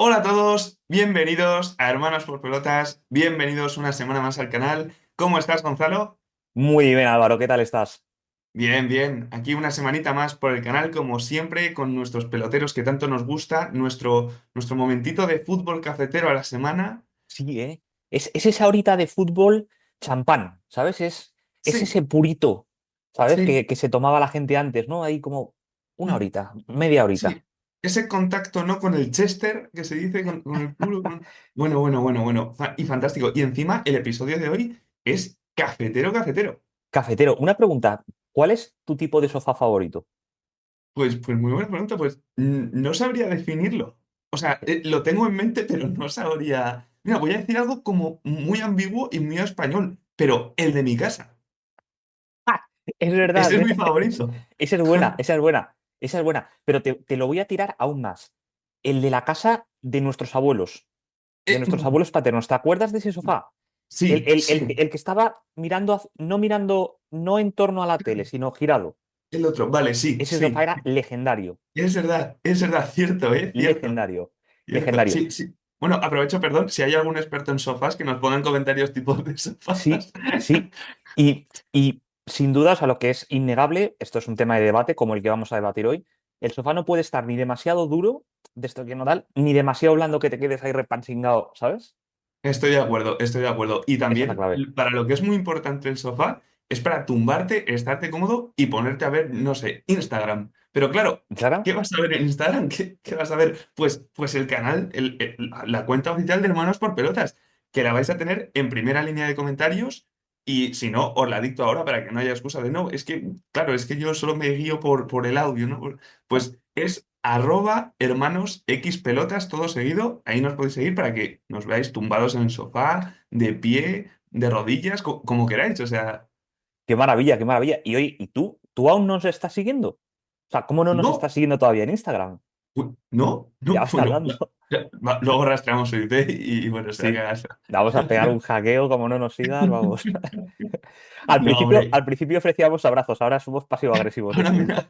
Hola a todos, bienvenidos a Hermanos por Pelotas, bienvenidos una semana más al canal. ¿Cómo estás, Gonzalo? Muy bien, Álvaro, ¿qué tal estás? Bien, bien. Aquí una semanita más por el canal, como siempre, con nuestros peloteros que tanto nos gusta, nuestro momentito de fútbol cafetero a la semana. Sí, ¿eh? Es esa horita de fútbol champán, ¿sabes? Es Sí, ese purito, ¿sabes? sí, Que se tomaba la gente antes, ¿no? Ahí como una mm, horita, media horita. sí. Ese contacto, ¿no? Con el Chester, que se dice, con el puro. Bueno, bueno, bueno, bueno. Y fantástico. Y encima, el episodio de hoy es cafetero, cafetero. Cafetero, una pregunta, ¿cuál es tu tipo de sofá favorito? Pues muy buena pregunta, pues no sabría definirlo. O sea, lo tengo en mente, pero no sabría. Mira, voy a decir algo como muy ambiguo y muy español, pero el de mi casa. ¡Ah! Es verdad, Ese es ¿eh? mi favorito. Esa es buena, esa es buena, esa es buena. Pero te lo voy a tirar aún más. El de la casa de nuestros Eh, abuelos paternos. ¿Te acuerdas de ese sofá? El, sí, el- el- sí, el que estaba mirando, no mirando, no en torno a la tele, sino girado. el otro. Vale, sí, Ese sofá sí. era legendario, Es verdad, cierto, cierto, legendario, cierto. legendario. Sí, sí. Bueno, aprovecho, perdón, si hay algún experto en sofás que nos pongan comentarios tipos de Sí, sofás. sí. Y sin duda, o sea, lo que es innegable, esto es un tema de debate como el que vamos a debatir hoy, el sofá no puede estar ni demasiado duro, de esto que no tal, ni demasiado blando que te quedes ahí repanchingado, ¿sabes? Estoy de acuerdo, estoy de acuerdo. Y Esa es la también, clave. para lo que es muy importante el sofá, es para tumbarte, estarte cómodo y ponerte a ver, no sé, Instagram. Pero claro, ¿Clara? ¿qué vas a ver en Instagram? ¿Qué vas a ver? Pues el canal, la cuenta oficial de Hermanos por Pelotas, que la vais a tener en primera línea de comentarios. Y si no, os la dicto ahora para que no haya excusa de no. Es que, claro, es que yo solo me guío por el audio, ¿no? Pues es @hermanos X pelotas, todo seguido. Ahí nos podéis seguir para que nos veáis tumbados en el sofá, de pie, de rodillas, como queráis. O sea, Qué maravilla, qué maravilla. Y hoy, ¿tú aún nos estás siguiendo? O sea, ¿cómo no nos no, estás siguiendo todavía en Instagram? no, Ya no, vas bueno, tardando. luego rastreamos su IP y bueno, se va a Sí. quedar. Vamos a pegar un hackeo, como no nos sigas, vamos. Al No, principio, hombre, al principio ofrecíamos abrazos, ahora somos pasivo-agresivos, ¿eh? ahora me da-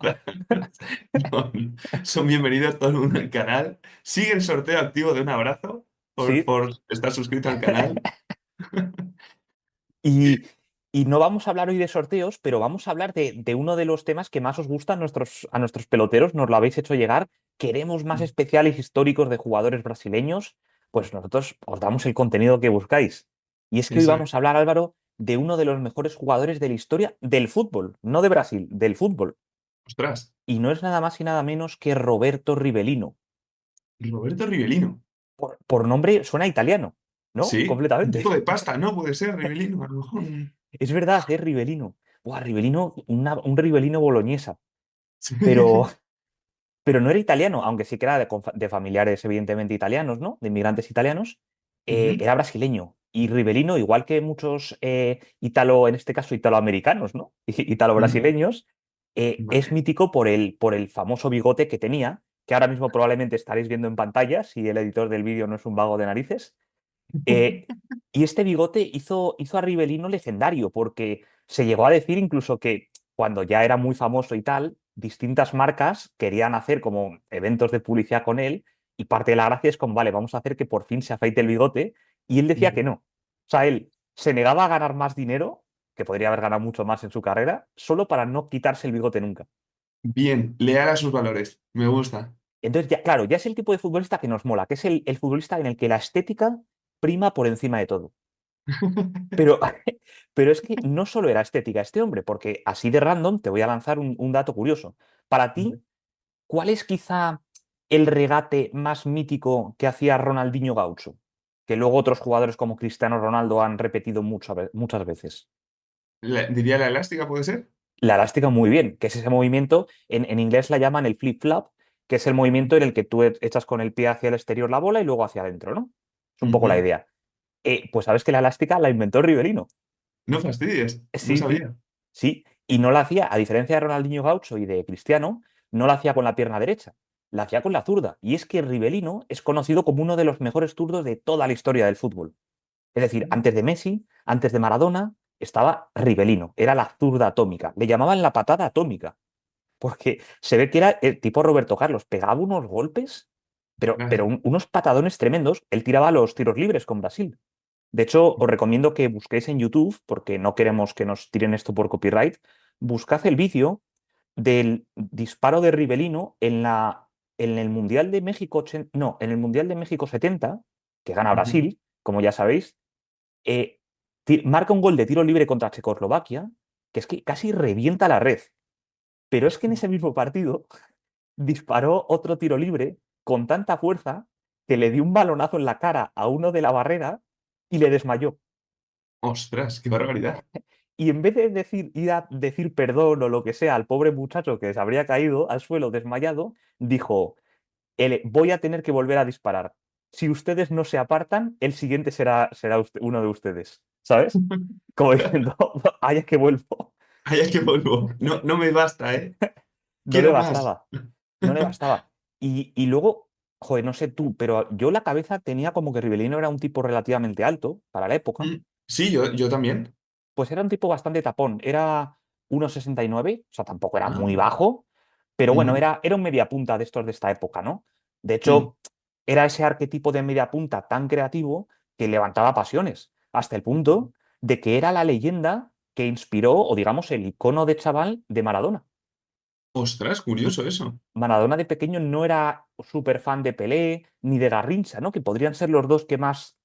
no, no. Son bienvenidos todo el mundo al canal. Sigue el sorteo activo de un abrazo Sí. por estar suscrito al canal. Y, y no vamos a hablar hoy de sorteos, pero vamos a hablar de uno de los temas que más os gusta a nuestros peloteros, nos lo habéis hecho llegar. Queremos más especiales históricos de jugadores brasileños, pues nosotros os damos el contenido que buscáis. Y es que hoy Eso vamos es. a hablar, Álvaro, de uno de los mejores jugadores de la historia del fútbol, no de Brasil, del fútbol. Ostras, Y no es nada más y nada menos que Roberto Rivellino. Roberto Rivelino. Por nombre suena italiano, ¿no? Sí, un Completamente. tipo de pasta, ¿no? Puede ser Rivelino, a lo mejor. Es verdad, es Rivellino. Buah, Rivellino, un Rivellino boloñesa. Sí. Pero, pero no era italiano, aunque sí que era de familiares evidentemente italianos, ¿no? De inmigrantes italianos. Ujú. Era brasileño. Y Rivellino, igual que muchos en este caso italoamericanos, ¿no? Mm, Italo-brasileños, es vale. mítico por el famoso bigote que tenía, que ahora mismo probablemente estaréis viendo en pantalla si el editor del vídeo no es un vago de narices. Eh, y este bigote hizo a Rivellino legendario, porque se llegó a decir incluso que cuando ya era muy famoso y tal, distintas marcas querían hacer como eventos de publicidad con él, y parte de la gracia es como, vale, vamos a hacer que por fin se afeite el bigote, y él decía que Ujú. no. O sea, él se negaba a ganar más dinero, que podría haber ganado mucho más en su carrera, solo para no quitarse el bigote nunca. Bien, leal a sus valores. Me gusta. Entonces, ya, claro, ya es el tipo de futbolista que nos mola, que es el futbolista en el que la estética prima por encima de todo. Pero, pero es que no solo era estética este hombre, porque así de random te voy a lanzar un dato curioso. Para ti, ¿cuál es quizá el regate más mítico que hacía Ronaldinho Gaucho? Que luego otros jugadores como Cristiano Ronaldo han repetido muchas veces. Diría la elástica, ¿puede ser? La elástica muy bien, que es ese movimiento, en inglés la llaman el flip-flap, que es el movimiento en el que tú echas con el pie hacia el exterior la bola y luego hacia adentro, ¿no? Es un poco la Ujú. idea. Pues sabes que la elástica la inventó Riverino. No fastidies, no Sí, sí, sabía. sí. Y no la hacía, a diferencia de Ronaldinho Gaucho y de Cristiano, no la hacía con la pierna derecha, la hacía con la zurda. Y es que Rivellino es conocido como uno de los mejores zurdos de toda la historia del fútbol. Es decir, antes de Messi, antes de Maradona, estaba Rivellino, era la zurda atómica. Le llamaban la patada atómica, porque se ve que era el tipo Roberto Carlos, pegaba unos golpes. pero unos patadones tremendos. Él tiraba los tiros libres con Brasil. De hecho, os recomiendo que busquéis en YouTube, porque no queremos que nos tiren esto por copyright. Buscad el vídeo del disparo de Rivelino en el Mundial de México, no, en el Mundial de México 70, que gana Ujú. Brasil, como ya sabéis, eh, marca un gol de tiro libre contra Checoslovaquia, que es que casi revienta la red. Pero es que en ese mismo partido disparó otro tiro libre con tanta fuerza que le dio un balonazo en la cara a uno de la barrera y le desmayó. Ostras, qué barbaridad. Y en vez de ir a decir perdón o lo que sea al pobre muchacho que se habría caído al suelo desmayado, dijo, voy a tener que volver a disparar. Si ustedes no se apartan, el siguiente será uno de ustedes. ¿Sabes? Como diciendo, ay, es que vuelvo. Ay, es que vuelvo. No, no me basta, ¿eh? No le Quiero más. bastaba. No le bastaba. Y luego, joder, no sé tú, pero yo la cabeza tenía como que Rivelino era un tipo relativamente alto para la época. Sí, yo también. Pues era un tipo bastante tapón. Era 1,69, o sea, tampoco era Ah, muy bajo, pero bueno, ujú, era un media punta de estos de esta época, ¿no? De mm, hecho, era ese arquetipo de media punta tan creativo que levantaba pasiones, hasta el punto de que era la leyenda que inspiró, o digamos, el icono de chaval de Maradona. Ostras, curioso eso. Maradona de pequeño no era súper fan de Pelé ni de Garrincha, ¿no? Que podrían ser los dos que más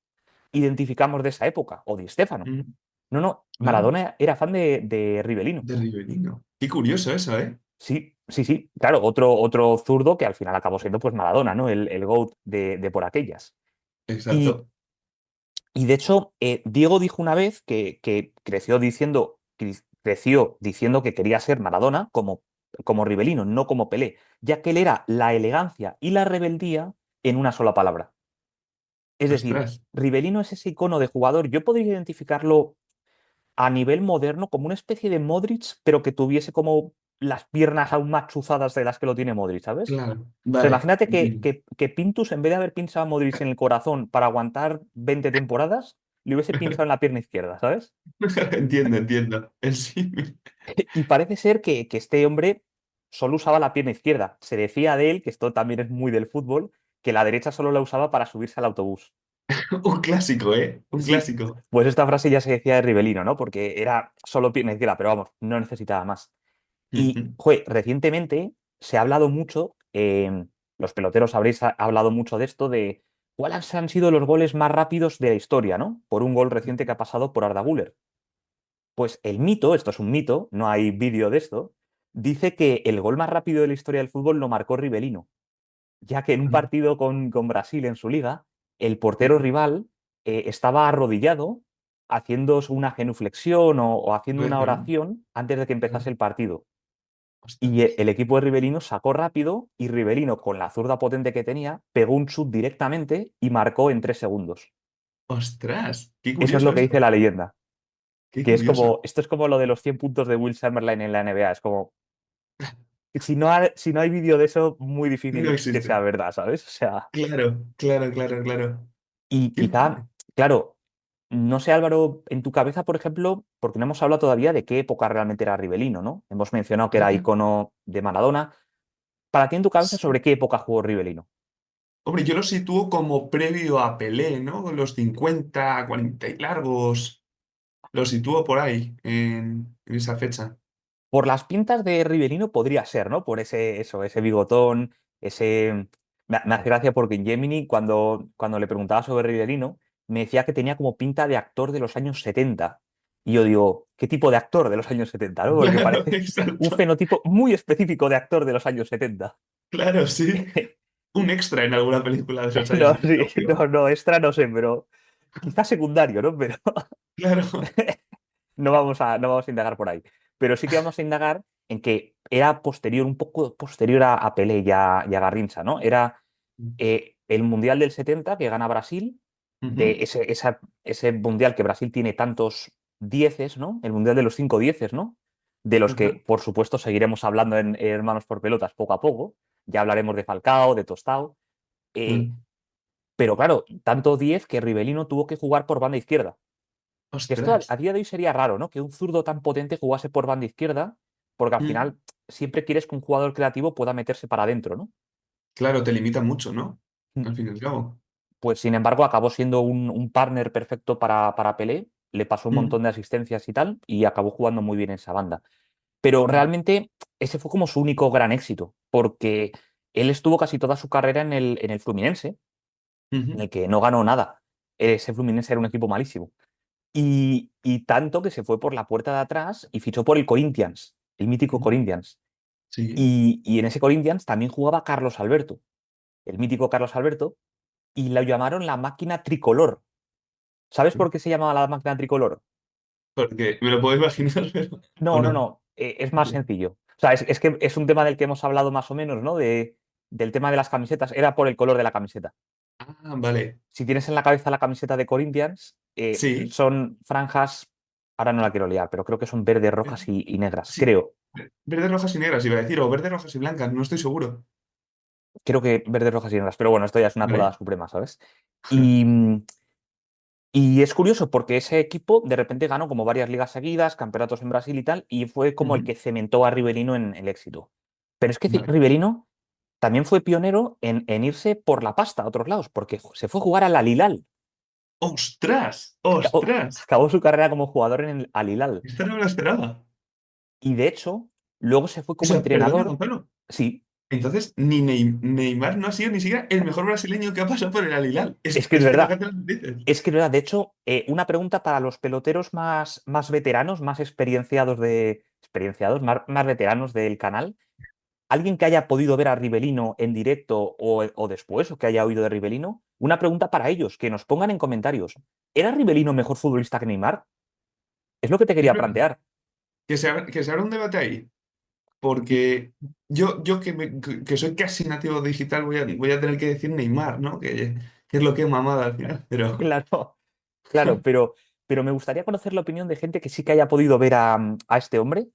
identificamos de esa época, o Di Stéfano. Mm, No, no, claro, Maradona era fan de Rivelino. de Rivelino. Qué curioso eso, ¿eh? Sí, sí, sí. Claro, otro zurdo que al final acabó siendo pues Maradona, ¿no? El GOAT de por aquellas. Y, Exacto. y de hecho, Diego dijo una vez que creció diciendo que quería ser Maradona como Rivelino, no como Pelé, ya que él era la elegancia y la rebeldía en una sola palabra. Es decir, Ostras. Rivelino es ese icono de jugador. Yo podría identificarlo a nivel moderno como una especie de Modric, pero que tuviese como las piernas aún más chuzadas de las que lo tiene Modric, ¿sabes? Claro. O sea, Vale. imagínate Entiendo. que Pintus, en vez de haber pinchado a Modric en el corazón para aguantar 20 temporadas, le hubiese pinchado en la pierna izquierda, ¿sabes? Entiendo, entiendo. El símil. Y parece ser que este hombre solo usaba la pierna izquierda. Se decía de él, que esto también es muy del fútbol, que la derecha solo la usaba para subirse al autobús. Un clásico, ¿eh? Un Sí, clásico. pues esta frase ya se decía de Rivelino, ¿no? Porque era solo pierna izquierda, pero vamos, no necesitaba más. Y, Ujú. joder, recientemente se ha hablado mucho, los peloteros habréis hablado mucho de esto, de cuáles han sido los goles más rápidos de la historia, ¿no? Por un gol reciente que ha pasado por Arda Güler. Pues el mito, esto es un mito, no hay vídeo de esto, dice que el gol más rápido de la historia del fútbol lo marcó Rivelino, ya que en un partido con Brasil en su liga, el portero rival estaba arrodillado haciendo una genuflexión o haciendo una Ajá. oración antes de que empezase el partido. Y Ostras. el equipo de Rivelino sacó rápido y Rivelino, con la zurda potente que tenía, pegó un chut directamente y marcó en 3 segundos. Ostras. Qué Eso es curioso lo que eso. dice la leyenda. Qué Que es curioso. como, esto es como lo de los 100 puntos de Will Chamberlain en la NBA. Es como, si no hay vídeo de eso, muy No difícil que sea existe. verdad, ¿sabes? O sea, Claro, claro, claro, claro. y Qué quizá, fuerte. claro, no sé, Álvaro, en tu cabeza, por ejemplo, porque no hemos hablado todavía de qué época realmente era Rivelino, ¿no? Hemos mencionado que era Ajá. icono de Maradona. Para ti, en tu cabeza, Sí. ¿sobre qué época jugó Rivelino? Hombre, yo lo sitúo como previo a Pelé, ¿no? Los 50, 40 y largos. Lo sitúo por ahí, en esa fecha. Por las pintas de Rivelino podría ser, ¿no? Por ese bigotón, ese... Me hace gracia porque en Gemini, cuando le preguntaba sobre Rivelino, me decía que tenía como pinta de actor de los años 70. Y yo digo, ¿qué tipo de actor de los años 70, ¿no? Porque Claro, parece un exacto. fenotipo muy específico de actor de los años 70. Claro, sí. Un extra en alguna película de los años No, 70, sí, obvio. no, extra no sé, pero quizás secundario, ¿no? Pero Claro. no vamos a indagar por ahí. Pero sí que vamos a indagar en que era posterior, un poco posterior a Pelé y a Garrincha, ¿no? Era el Mundial del 70 que gana Brasil, de Ujú, ese Mundial que Brasil tiene tantos dieces, ¿no? El Mundial de los 5 dieces, ¿no? De los ajá, que, por supuesto, seguiremos hablando en Hermanos por Pelotas poco a poco. Ya hablaremos de Falcao, de Tostao. eh, mm. pero claro, tanto 10 que Rivelino tuvo que jugar por banda izquierda. Que esto Ostras. a día de hoy sería raro, ¿no? Que un zurdo tan potente jugase por banda izquierda, porque al Mm. final siempre quieres que un jugador creativo pueda meterse para adentro, ¿no? Claro, te limita mucho, ¿no? al fin y al cabo. Pues sin embargo acabó siendo un partner perfecto para Pelé, le pasó un Mm, montón de asistencias y tal, y acabó jugando muy bien en esa banda. Pero mm, realmente ese fue como su único gran éxito, porque él estuvo casi toda su carrera en el Fluminense, en ujú, el que no ganó nada. Ese Fluminense era un equipo malísimo. Y tanto que se fue por la puerta de atrás y fichó por el Corinthians, el mítico mm. Corinthians. Sí. Y en ese Corinthians también jugaba Carlos Alberto, el mítico Carlos Alberto, y la llamaron la máquina tricolor. ¿Sabes por qué se llamaba la máquina tricolor? Porque me lo puedo imaginar, pero... ¿O No, no, no? no, es más sencillo. O sea, es que es un tema del que hemos hablado más o menos, ¿no? Del tema de las camisetas, era por el color de la camiseta. Ah, vale. Si tienes en la cabeza la camiseta de Corinthians, Sí. son franjas, ahora no la quiero liar, pero creo que son verdes, rojas y negras, Sí. creo. Verdes, rojas y negras, iba a decir, o verdes, rojas y blancas, no estoy seguro. Creo que verdes, rojas y negras, pero bueno, esto ya es una colada Vale. suprema, ¿sabes? Y, y es curioso porque ese equipo de repente ganó como varias ligas seguidas, campeonatos en Brasil y tal, y fue como el Ujú, que cementó a Rivelino en el éxito. Pero es que vale. Rivelino también fue pionero en irse por la pasta a otros lados, porque se fue a jugar al Al-Hilal. ¡Ostras! Acabó, ¡Ostras! acabó su carrera como jugador en el Al-Hilal. Esta no me la esperaba. Y de hecho, luego se fue O como sea, perdona, entrenador. Gonzalo. Sí, Entonces, Neymar no ha sido ni siquiera el mejor brasileño que ha pasado por el Al-Hilal. es que es Es que verdad. fíjate lo que dices. Es que es verdad. De hecho, una pregunta para los peloteros más veteranos, más experienciados más veteranos del canal. Alguien que haya podido ver a Rivelino en directo o después, o que haya oído de Rivelino, una pregunta para ellos, que nos pongan en comentarios. ¿Era Rivelino mejor futbolista que Neymar? Es lo que te Es quería verdad. plantear. Que se abra un debate ahí. Porque yo que soy casi nativo digital voy a tener que decir Neymar, ¿no? Que es lo que es mamada al final. Pero Claro, claro, pero me gustaría conocer la opinión de gente que sí que haya podido ver a este hombre,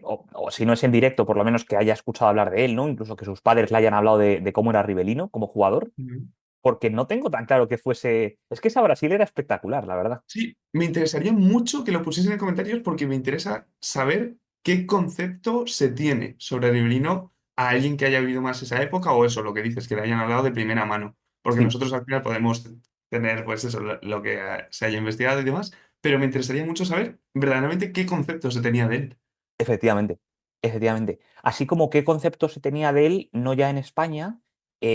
o si no es en directo, por lo menos que haya escuchado hablar de él, ¿no? Incluso que sus padres le hayan hablado de cómo era Rivelino como jugador, Ujú. porque no tengo tan claro que fuese. Es que esa Brasil era espectacular, la verdad. Sí, me interesaría mucho que lo pusiesen en comentarios porque me interesa saber qué concepto se tiene sobre Rivelino a alguien que haya vivido más esa época o eso, lo que dices, que le hayan hablado de primera mano. Porque Sí, nosotros al final podemos tener, pues eso, lo que se haya investigado y demás, pero me interesaría mucho saber verdaderamente qué concepto se tenía de él. efectivamente, efectivamente. Así como qué concepto se tenía de él, no ya en España,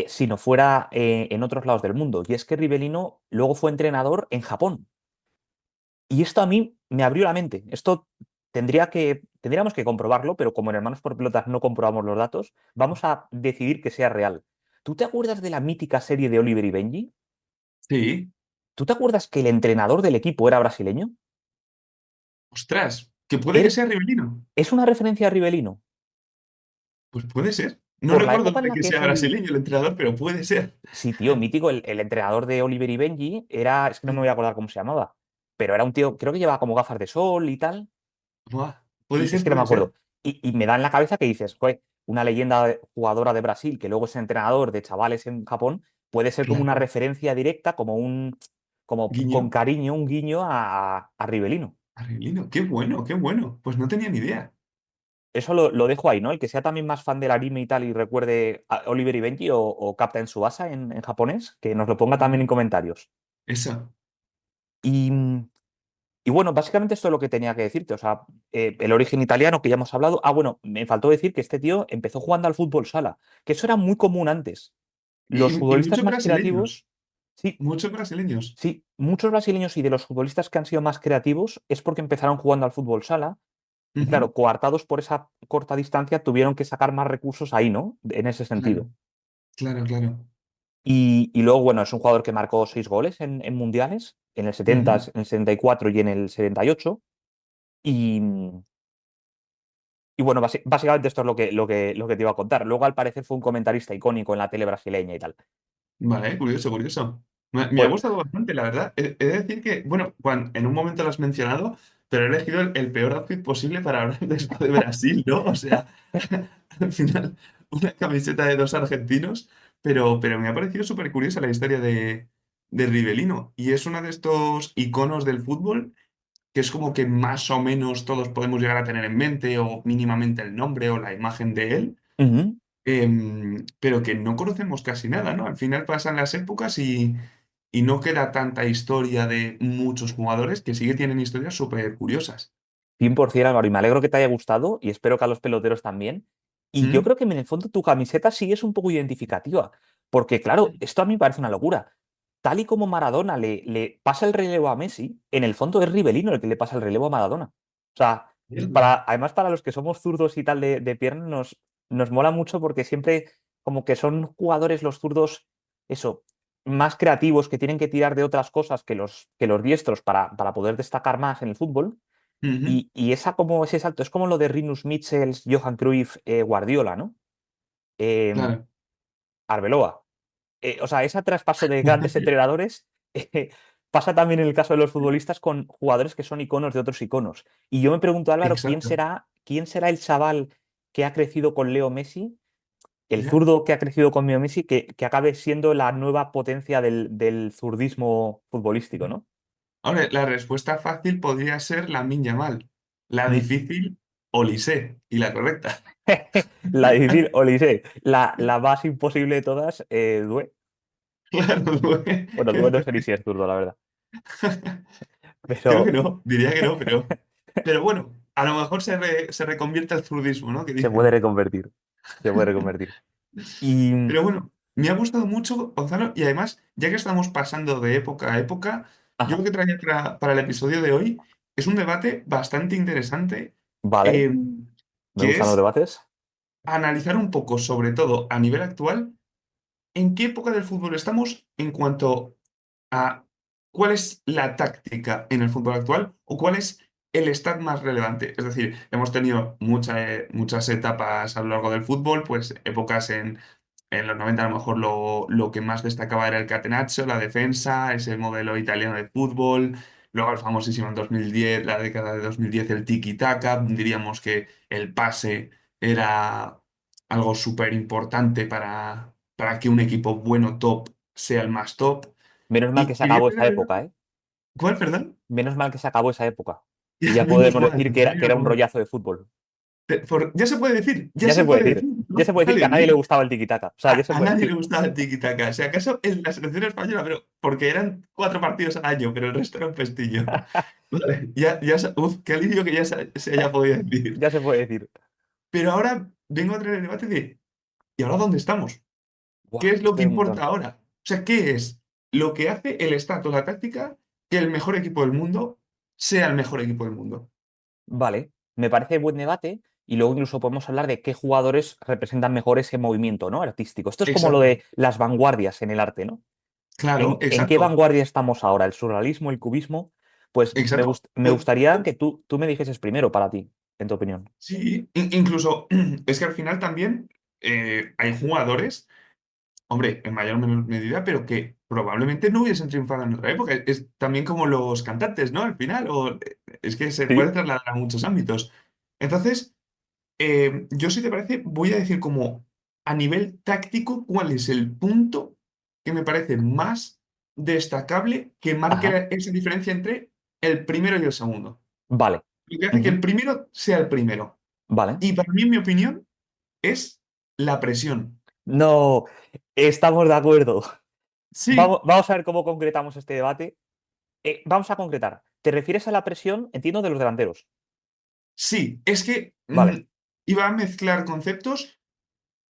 sino fuera en otros lados del mundo. Y es que Rivelino luego fue entrenador en Japón. Y esto a mí me abrió la mente. Esto tendríamos que comprobarlo, pero como en Hermanos por Pelotas no comprobamos los datos, vamos a decidir que sea real. ¿Tú te acuerdas de la mítica serie de Oliver y Benji? Sí, ¿Tú te acuerdas que el entrenador del equipo era brasileño? ostras, que puede que sea Rivelino. Es una referencia a Rivelino. Pues puede ser. No Por la recuerdo época en de la que que sea él. brasileño el entrenador, pero puede ser. Sí, tío, mítico, el entrenador de Oliver y Benji era. Es que no me voy a acordar cómo se llamaba. Pero era un tío, creo que llevaba como gafas de sol y tal. Buah, puede Y es ser, que no me puede ser. acuerdo. Y me da en la cabeza que dices, "Joder, una leyenda jugadora de Brasil que luego es entrenador de chavales en Japón, puede ser como una Claro. referencia directa, como con Guiño. cariño, un guiño a Rivelino. Arreglino, qué bueno, qué bueno. Pues no tenía ni idea. Eso lo dejo ahí, ¿no? El que sea también más fan del anime y tal y recuerde a Oliver y Benji o Captain Tsubasa en japonés, que nos lo ponga también en comentarios. Esa. Y, y bueno, básicamente esto es lo que tenía que decirte. O sea, el origen italiano que ya hemos hablado. Ah, bueno, me faltó decir que este tío empezó jugando al fútbol sala, que eso era muy común antes. Y, Los y futbolistas muchos más brasileños. creativos, sí, Muchos brasileños. sí, muchos brasileños y de los futbolistas que han sido más creativos es porque empezaron jugando al fútbol sala y Ujú. claro, coartados por esa corta distancia, tuvieron que sacar más recursos ahí, ¿no? En ese Claro, sentido. claro, claro. Y luego, bueno, es un jugador que marcó 6 goles en mundiales, en el 70, Ujú. en el 74 y en el 78. Y, ocho. Y bueno, básicamente esto es lo que te iba a contar. Luego, al parecer, fue un comentarista icónico en la tele brasileña y tal. Vale, curioso, curioso. Me ha Pues, gustado bastante, la verdad. He de decir que, bueno, en un momento lo has mencionado, pero he elegido el peor outfit posible para hablar de esto de Brasil, ¿no? O sea, al final, una camiseta de dos argentinos, pero me ha parecido súper curiosa la historia de Rivelino. Y es uno de estos iconos del fútbol que es como que más o menos todos podemos llegar a tener en mente, o mínimamente el nombre o la imagen de él. ujú. pero que no conocemos casi nada, ¿no? Al final pasan las épocas y no queda tanta historia de muchos jugadores que sí que tienen historias súper curiosas. 100% Álvaro, y me alegro que te haya gustado y espero que a los peloteros también. Y yo ¿Mm? creo que en el fondo tu camiseta sí es un poco identificativa, porque claro, esto a mí me parece una locura. Tal y como Maradona le pasa el relevo a Messi, en el fondo es Rivelino el que le pasa el relevo a Maradona. O sea, Cierto. además para los que somos zurdos y tal de pierna, nos mola mucho porque siempre como que son jugadores los zurdos, eso, más creativos, que tienen que tirar de otras cosas que los diestros para poder destacar más en el fútbol. Ujú. Y esa como ese salto es como lo de Rinus Michels, Johan Cruyff, Guardiola, ¿no? Eh, Claro. Arbeloa. O sea, ese traspaso de grandes entrenadores eh, pasa también en el caso de los futbolistas con jugadores que son iconos de otros iconos. Y yo me pregunto, Álvaro, Exacto. quién será el chaval que ha crecido con Leo Messi, el Ya. zurdo que ha crecido con Leo Messi, que acabe siendo la nueva potencia del zurdismo futbolístico, ¿no? Ahora, la respuesta fácil podría ser Lamine Yamal. La difícil, Olise. Y la correcta. La difícil, Olise, la más imposible de todas, Due. Claro, Bueno, Due no sé ni si es zurdo, la verdad. creo que Pero no, diría que no, pero bueno, a lo mejor se reconvierte al zurdismo, ¿no? Que se puede dicen. reconvertir. Se puede reconvertir. Y. Pero bueno, me ha gustado mucho, Gonzalo, y además, ya que estamos pasando de época a época, yo lo Ajá, que traía para el episodio de hoy es un debate bastante interesante, vale. eh, Me que gustan los es debates. analizar un poco, sobre todo a nivel actual, en qué época del fútbol estamos en cuanto a cuál es la táctica en el fútbol actual o cuál es el stat más relevante. Es decir, hemos tenido muchas etapas a lo largo del fútbol, pues épocas en los 90 a lo mejor lo que más destacaba era el catenaccio, la defensa, ese modelo italiano de fútbol. Luego el famosísimo en 2010, la década de 2010, el tiki-taka. Diríamos que el pase era algo súper importante para que un equipo bueno top sea el más top. Menos mal que Y se quería acabó hacer esa el época, debate. ¿eh? ¿Cuál, perdón? Menos mal que se acabó esa época. Y Ya, ya menos podemos mal, decir que ya era, me que iba a era un morir. rollazo de fútbol. Ya se puede decir, ya Ya se se puede puede decir. decir, Ya ¿no? se puede decir que a Vale, nadie le bien. gustaba el tiki-taka. O sea, ya A, se a puede nadie le decir. gustaba el tiki-taka. Si acaso en la selección española, pero porque eran 4 partidos al año, pero el resto era un pestillo. Vale, qué alivio que ya se haya podido decir. Ya se puede decir. Pero ahora vengo a traer el debate de, ¿y ahora dónde estamos? ¿Qué Buah, es lo esto que es un importa montón. ahora? O sea, ¿qué es lo que hace el Estado, la táctica, que el mejor equipo del mundo sea el mejor equipo del mundo? Vale, me parece buen debate. Y luego incluso podemos hablar de qué jugadores representan mejor ese movimiento, ¿no? Artístico. Esto es como lo Exacto, de las vanguardias en el arte, ¿no? claro, ¿En qué exacto, vanguardia estamos ahora? ¿El surrealismo, el cubismo? Pues exacto. me gustaría que tú me dijeses primero para ti, en tu opinión. Sí, incluso es que al final también hay jugadores, hombre, en mayor o menor medida, pero que probablemente no hubiesen triunfado en otra época. Es también como los cantantes, ¿no? Al final, es que se puede Sí. trasladar a muchos ámbitos. Entonces, yo si te parece, voy a decir como a nivel táctico cuál es el punto que me parece más destacable que Ajá. marque esa diferencia entre el primero y el segundo. Vale. Lo que hace que Ujú. el primero sea el primero. Vale. Y para mí, en mi opinión, es la presión. No, estamos de acuerdo. Sí, Vamos a ver cómo concretamos este debate. Vamos a concretar. ¿Te refieres a la presión, entiendo, de los delanteros? sí, es que Vale, iba a mezclar conceptos.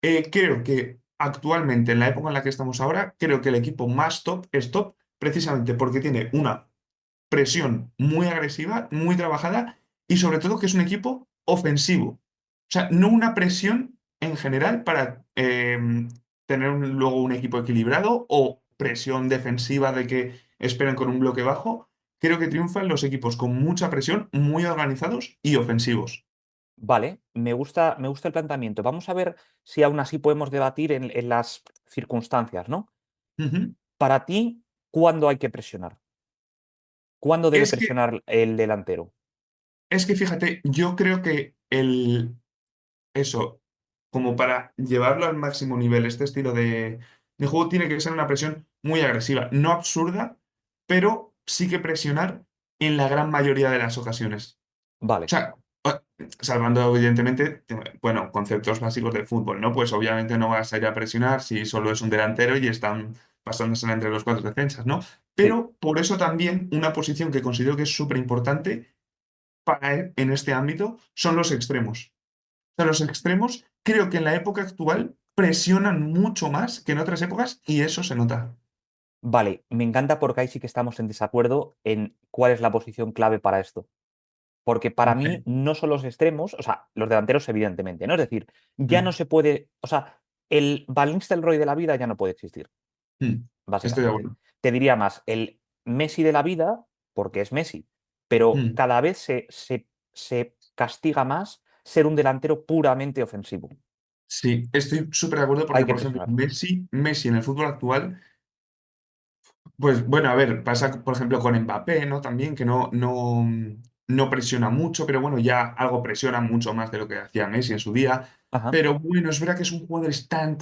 Creo que actualmente, en la época en la que estamos ahora, creo que el equipo más top es top precisamente porque tiene una presión muy agresiva, muy trabajada y sobre todo que es un equipo ofensivo. O sea, no una presión en general para tener luego un equipo equilibrado o presión defensiva de que esperen con un bloque bajo. Creo que triunfan los equipos con mucha presión, muy organizados y ofensivos. vale. Me gusta el planteamiento. Vamos a ver si aún así podemos debatir en las circunstancias, ¿no? Ujú. Para ti, ¿cuándo hay que presionar? ¿Cuándo debe Es que, presionar el delantero? es que fíjate, yo creo que eso, como para llevarlo al máximo nivel, este estilo de juego tiene que ser una presión muy agresiva, no absurda, pero sí que presionar en la gran mayoría de las ocasiones. O Vale. sea, salvando evidentemente, bueno, conceptos básicos del fútbol, ¿no? Pues obviamente no vas a ir a presionar si solo es un delantero y están pasándosela entre los cuatro defensas, ¿no? Sí, Pero por eso también una posición que considero que es súper importante para él en este ámbito son los extremos. O sea, los extremos creo que en la época actual presionan mucho más que en otras épocas y eso se nota. vale, me encanta porque ahí sí que estamos en desacuerdo en cuál es la posición clave para esto. Porque para mí Ok. no son los extremos, o sea, los delanteros evidentemente, ¿no? Es decir, ya no Mm, se puede, o sea, el Van Nistelrooy de la vida ya no puede existir, mm. Estoy de básicamente. acuerdo. Te diría más, el Messi de la vida, porque es Messi, pero Mm. cada vez se castiga más ser un delantero puramente ofensivo. Sí, estoy súper de acuerdo Hay porque, que por ejemplo, presionar. Messi en el fútbol actual, pues bueno, a ver, pasa, por ejemplo, con Mbappé, ¿no? También que no presiona mucho, pero bueno, ya algo presiona mucho más de lo que hacía Messi en su día. Ajá. Pero bueno, es verdad que son jugadores tan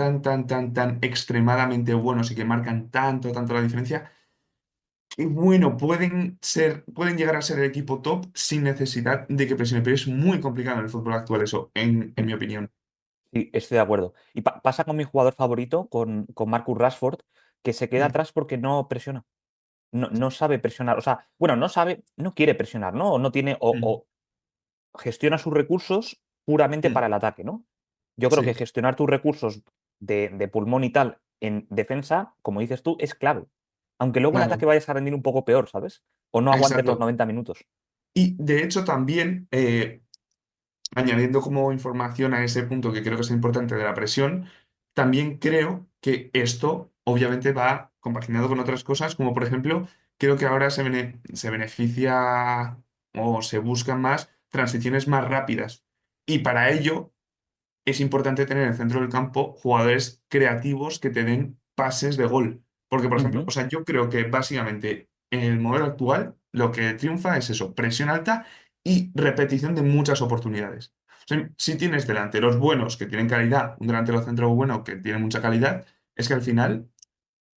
extremadamente buenos y que marcan tanto la diferencia. Y bueno, pueden llegar a ser el equipo top sin necesidad de que presione, pero es muy complicado en el fútbol actual eso, en mi opinión. Sí, estoy de acuerdo. Y pasa con mi jugador favorito, con Marcus Rashford, que se queda Mm, atrás porque no presiona. No sabe presionar. O sea, bueno, no sabe, no quiere presionar, ¿no? O no tiene, mm, o gestiona sus recursos puramente mm. para el ataque, ¿no? Yo creo que Sí, gestionar tus recursos de pulmón y tal en defensa, como dices tú, es clave. Aunque luego el claro, ataque vayas a rendir un poco peor, ¿sabes? O no aguantes los exacto. 90 minutos. Y de hecho también, añadiendo como información a ese punto que creo que es importante de la presión, también creo que esto obviamente va compaginado con otras cosas, como por ejemplo, creo que ahora se beneficia o se buscan más transiciones más rápidas. Y para ello es importante tener en el centro del campo jugadores creativos que te den pases de gol. Porque, por ejemplo, Ujú. o sea, yo creo que básicamente en el modelo actual lo que triunfa es eso, presión alta y repetición de muchas oportunidades. O sea, si tienes delanteros buenos que tienen calidad, un delantero centro bueno que tiene mucha calidad, es que al final,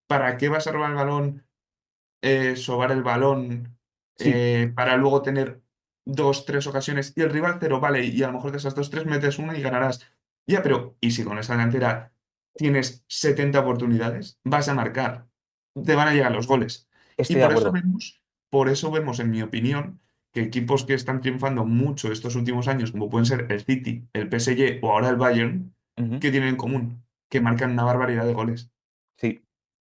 ¿para qué vas a robar el balón, sobar el balón Sí, para luego tener dos, tres ocasiones y el rival cero, vale, y a lo mejor de esas dos, tres metes una y ganarás? Ya, pero ¿y si con esa delantera tienes 70 oportunidades? Vas a marcar, te van a llegar los goles. Y estoy de acuerdo. por eso vemos, en mi opinión, que equipos que están triunfando mucho estos últimos años, como pueden ser el City, el PSG o ahora el Bayern, Ujú. ¿qué tienen en común? Que marcan una barbaridad de goles. Sí,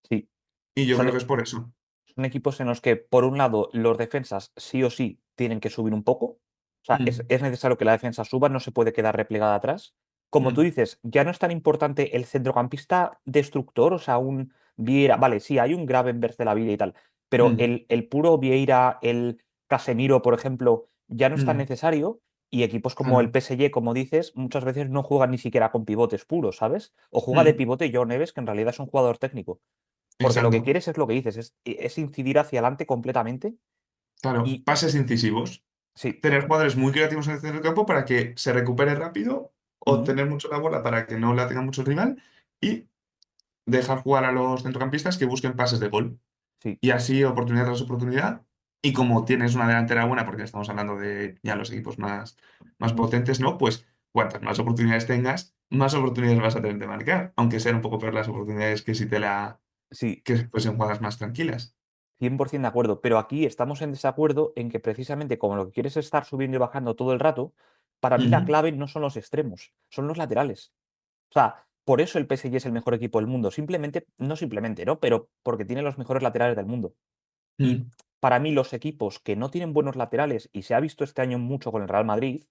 sí. Y yo Son, creo que es por eso. son equipos en los que, por un lado, los defensas sí o sí tienen que subir un poco. O sea, Mm, es necesario que la defensa suba, no se puede quedar replegada atrás. Como tú mm, dices, ya no es tan importante el centrocampista destructor, o sea, un Vieira. Vale, sí, hay un Gravenberch de la vida y tal, pero mm, el puro Vieira, el Casemiro, por ejemplo, ya no es tan mm. necesario. Y equipos como el Claro. PSG, como dices, muchas veces no juegan ni siquiera con pivotes puros, ¿sabes? O juega de Mm, pivote Joe Neves, que en realidad es un jugador técnico. Porque lo que exacto. quieres es lo que dices, es incidir hacia adelante completamente. Claro. Y Pases incisivos. sí, Tener jugadores muy creativos en el centro del campo para que se recupere rápido o ujú, tener mucho la bola para que no la tenga mucho el rival y dejar jugar a los centrocampistas que busquen pases de gol. sí, Y así, oportunidad tras oportunidad. Y como tienes una delantera buena, porque estamos hablando de ya los equipos más potentes, ¿no? Pues cuantas más oportunidades tengas, más oportunidades vas a tener de marcar. Aunque sean un poco peor las oportunidades que si sí, que fuesen jugadas más tranquilas. 100% de acuerdo. Pero aquí estamos en desacuerdo en que precisamente como lo que quieres es estar subiendo y bajando todo el rato, para mí la Ujú. clave no son los extremos, son los laterales. O sea, por eso el PSG es el mejor equipo del mundo. Simplemente, no simplemente, ¿no? Pero porque tiene los mejores laterales del mundo. Y Mm. para mí los equipos que no tienen buenos laterales, y se ha visto este año mucho con el Real Madrid,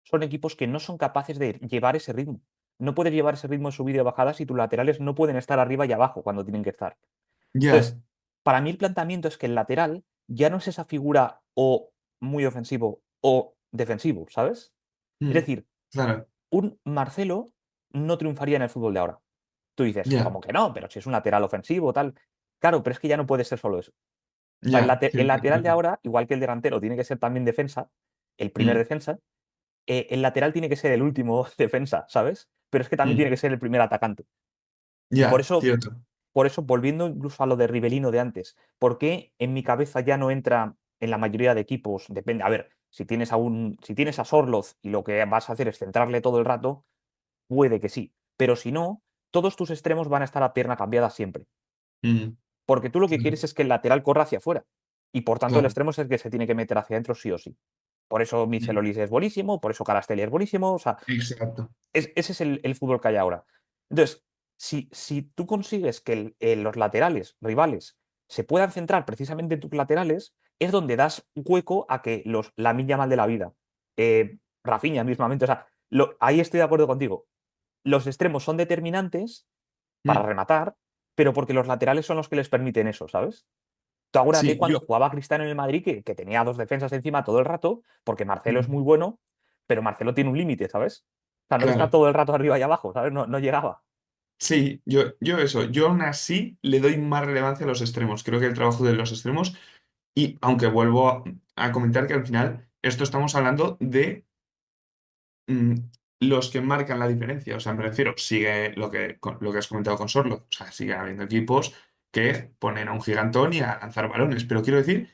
son equipos que no son capaces de llevar ese ritmo. No puedes llevar ese ritmo de subida y bajada si tus laterales no pueden estar arriba y abajo cuando tienen que estar. Ya. Entonces, para mí el planteamiento es que el lateral ya no es esa figura o muy ofensivo o defensivo, ¿sabes? Es Mm. decir, Claro. un Marcelo no triunfaría en el fútbol de ahora. Tú dices, Ya. como que no, pero si es un lateral ofensivo, tal. Claro, pero es que ya no puede ser solo eso. O sea, Ya. el lateral de 100%. ahora, igual que el delantero, tiene que ser también defensa, el primer Mm. defensa, el lateral tiene que ser el último defensa, ¿sabes? Pero es que también tiene Mm. que ser el primer atacante. Por Ya. eso, Cierto. volviendo incluso a lo de Rivelino de antes, ¿por qué en mi cabeza ya no entra en la mayoría de equipos? Depende. A ver, Si tienes a Sorloz y lo que vas a hacer es centrarle todo el rato, puede que sí. Pero si no, todos tus extremos van a estar a pierna cambiada siempre. Mm, Porque tú lo que claro, quieres es que el lateral corra hacia afuera. Y por tanto el claro, extremo es el que se tiene que meter hacia adentro sí o sí. Por eso Michel mm, Olise es buenísimo, por eso Carastelli es buenísimo. O sea, exacto. ese es el fútbol que hay ahora. Entonces, si tú consigues que los laterales rivales se puedan centrar precisamente en tus laterales, es donde das hueco a que la Yamal de la vida, Rafinha mismamente, o sea, ahí estoy de acuerdo contigo. Los extremos son determinantes para Mm, rematar, pero porque los laterales son los que les permiten eso, ¿sabes? Tú acuérdate sí, cuando jugaba Cristiano en el Madrid, que tenía dos defensas encima todo el rato, porque Marcelo es mm, muy bueno, pero Marcelo tiene un límite, ¿sabes? O sea, no está claro. todo el rato arriba y abajo, ¿sabes? No, no llegaba. Sí, yo aún así le doy más relevancia a los extremos. Creo que el trabajo de los extremos, y aunque vuelvo a comentar que al final esto estamos hablando de mm, los que marcan la diferencia. O sea, me refiero, sigue lo que has comentado con Sorlo. O sea, sigue habiendo equipos que ponen a un gigantón y a lanzar balones. Pero quiero decir,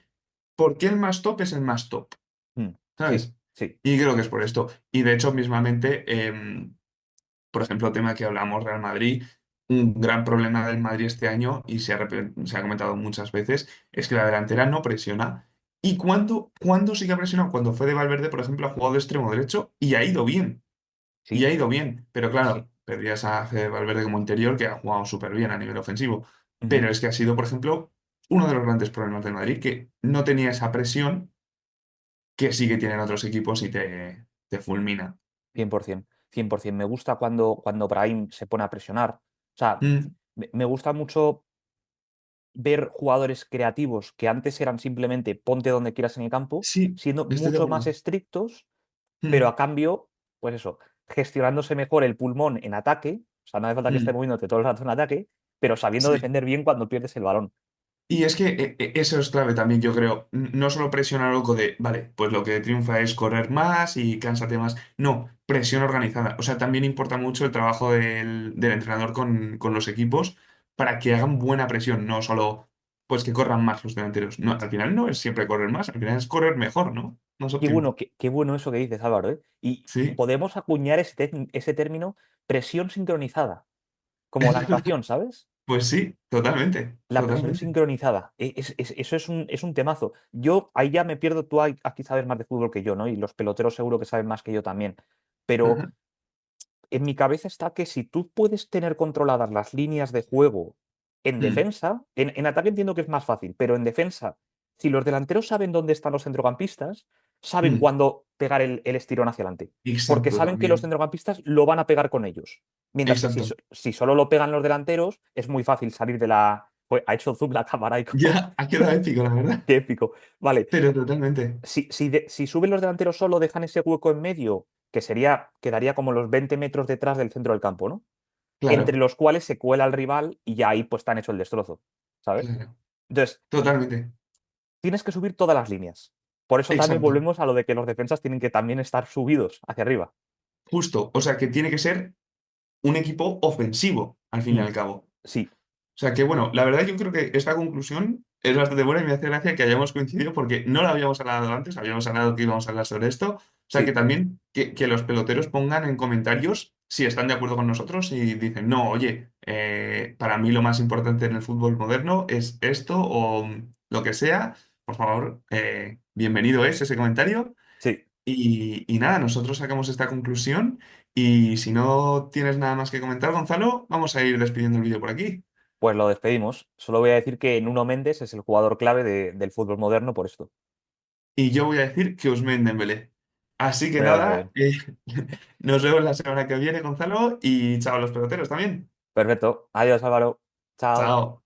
¿por qué el más top es el más top? Sí, ¿Sabes? sí. Y creo que es por esto. Y de hecho, mismamente, por ejemplo, tema que hablamos Real Madrid, un gran problema del Madrid este año, y se ha comentado muchas veces, es que la delantera no presiona. ¿Y cuándo sí que ha presionado? Cuando fue de Valverde, por ejemplo, ha jugado de extremo derecho y ha ido bien. Y ha Sí, ido bien. Pero sí. claro, perdías a Fede Valverde como interior, que ha jugado súper bien a nivel ofensivo. Ujú. Pero es que ha sido, por ejemplo, uno de los grandes problemas del Madrid, que no tenía esa presión que sí que tienen otros equipos y te fulmina. 100%. 100%. Me gusta cuando Brahim se pone a presionar. O sea, Mm, me gusta mucho ver jugadores creativos que antes eran simplemente ponte donde quieras en el campo, sí, siendo estoy de mucho más acuerdo. estrictos, pero Mm, a cambio, pues eso, gestionándose mejor el pulmón en ataque. O sea, no hace falta que esté mm, moviéndote todo el rato en ataque, pero sabiendo sí. defender bien cuando pierdes el balón. Y es que eso es clave también, yo creo. No solo presionar loco de, vale, pues lo que triunfa es correr más y cánsate más. No, presión organizada. O sea, también importa mucho el trabajo del entrenador con los equipos para que hagan buena presión, no solo pues que corran más los delanteros. No, al final no es siempre correr más, al final es correr mejor, ¿no? Más óptimo. Qué bueno eso que dices, Álvaro, ¿eh? Y Sí, podemos acuñar ese término presión sincronizada, como la natación, ¿sabes? pues sí, totalmente, La presión totalmente. sincronizada. Eso es un temazo. Yo ahí ya me pierdo, tú aquí sabes más de fútbol que yo, ¿no? Y los peloteros seguro que saben más que yo también. Pero Ajá. en mi cabeza está que si tú puedes tener controladas las líneas de juego en Mm, defensa, en ataque entiendo que es más fácil, pero en defensa, si los delanteros saben dónde están los centrocampistas, saben mm. cuándo pegar el estirón hacia adelante. Porque Exacto, saben que los también. centrocampistas lo van a pegar con ellos. Mientras que Exacto. si solo lo pegan los delanteros, es muy fácil salir de la. Pues, ha hecho zoom la cámara y como. Ya ha quedado épico, la verdad. Qué épico. Vale, Pero totalmente. si suben los delanteros solo, dejan ese hueco en medio, quedaría como los 20 metros detrás del centro del campo, ¿no? Entre Claro, los cuales se cuela el rival y ya ahí pues están hecho el destrozo, ¿sabes? claro. Entonces, Totalmente. tienes que subir todas las líneas. Por eso también Exacto. volvemos a lo de que los defensas tienen que también estar subidos hacia arriba. Justo. O sea, que tiene que ser un equipo ofensivo, al fin y Mm, al cabo. sí, O sea que bueno, la verdad yo creo que esta conclusión es bastante buena y me hace gracia que hayamos coincidido porque no lo habíamos hablado antes, habíamos hablado que íbamos a hablar sobre esto. O sea que sí, también que los peloteros pongan en comentarios si están de acuerdo con nosotros y dicen, no, oye, para mí lo más importante en el fútbol moderno es esto o lo que sea. Por favor, bienvenido es ese comentario. sí. Y nada, nosotros sacamos esta conclusión y si no tienes nada más que comentar, Gonzalo, vamos a ir despidiendo el vídeo por aquí. Pues lo despedimos. Solo voy a decir que Nuno Méndez es el jugador clave del fútbol moderno por esto. Y yo voy a decir que Ousmane Dembélé. Así que Me parece nada, bien. nos vemos la semana que viene, Gonzalo, y chao a los peloteros también. Perfecto. Adiós, Álvaro. Chao. Chao.